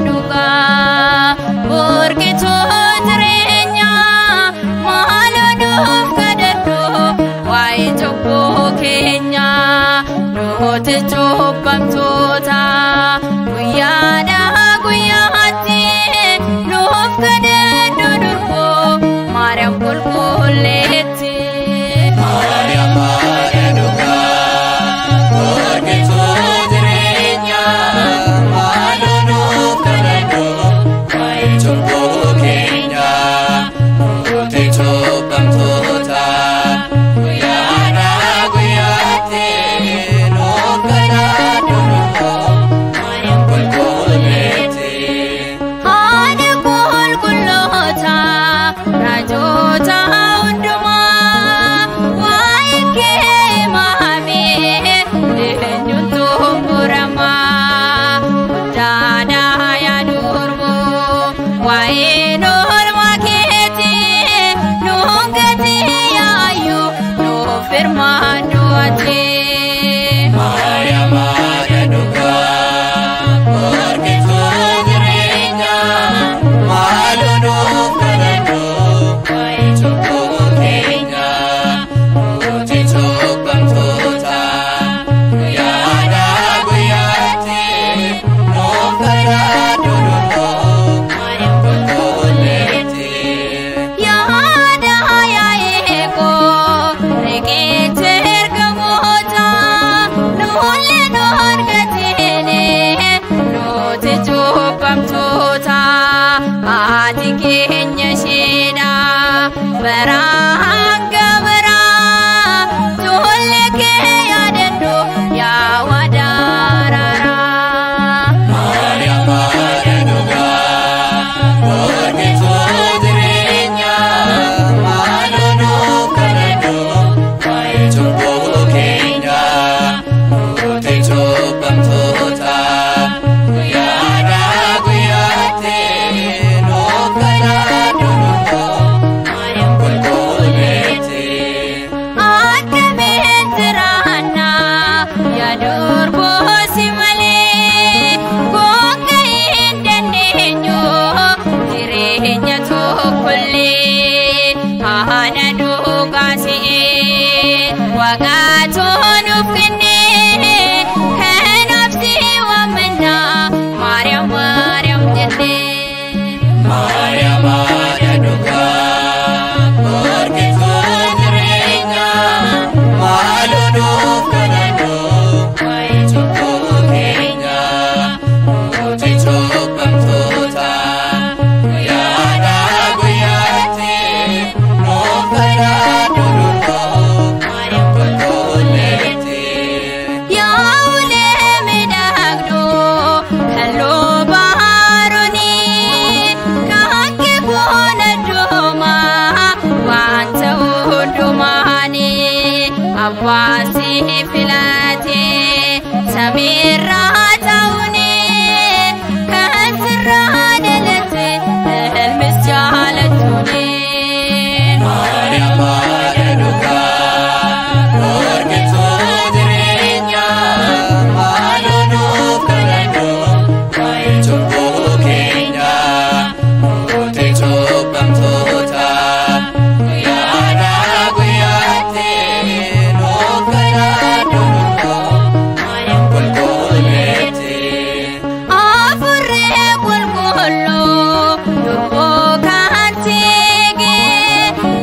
duga burki tutrenya maladu kadadu wai chokko kenya rote chokam tota guyada guyati nof kadadu durko Mariam kulkuleti Mariam duga burki tutrenya maladu kadadu wai chokko kenya rote chokam tota guyada guyati nof kadadu durko Mariam kulkuleti hada kulkulota rajota unduma waike mami denyuntu burama dada ya durbo wainul maketi nungati ayu no firmanu ati Mariam duga burki tutrenya maladu kadadu wai chokko kenya rote chokam tota guyada guyati nof kadadu durko Mariam kulkuleti yada ya eko regeter gamota nulle norgatene rote chokam tota ati kenya sheda baranga bara tolle ke yadendo ya wadarara Mariam duga burki tutrenya maladu kadadu wai chokko kenya rote chokam tota guyada guyati nof kadadu durko Mariam kulkuleti akabentrana ya durbo simale gonga indenenyo direnya tokolle hana duga si wagato nufkene kanafsi wamna Mariam jete Mariam duga burki tutrenya maladu kadadu wai chokko kenya rote chokam tota guyada guyati nof kadadu durko Mariam kulkuleti ya ule medagdo hello baharoni kahake kona doma wanta udumani abwasi filate samira tauni kasra dalate almisjalatuni Mariam duga burki tutrenya maladu kadadu wai chokko kenya rote chokam tota guyada guyati nof kadadu durko Mariam kulkuleti afurre kulkullo durbo kansige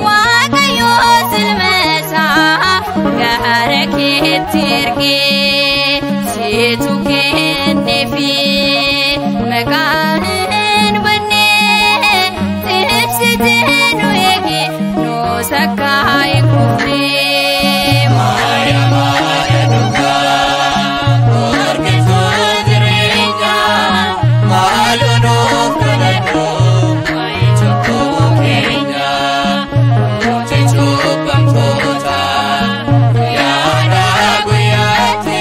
wagayo silmesa garake tirge situ kennefi magahin bane tipsitenu yegi no sakai kufre Mariam duga burki tutrenya maladu kadadu wai chokko kenya rote chokam tota guyada guyati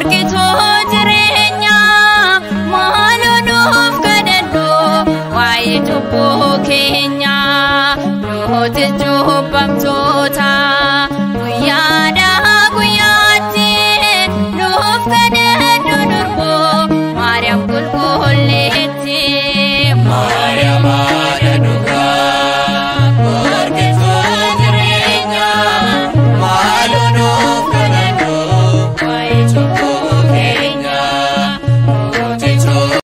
morkitoo jireenya maaloo nuuf kadhadhu waa'ee cubbuu keenya nuti cubbamtoota.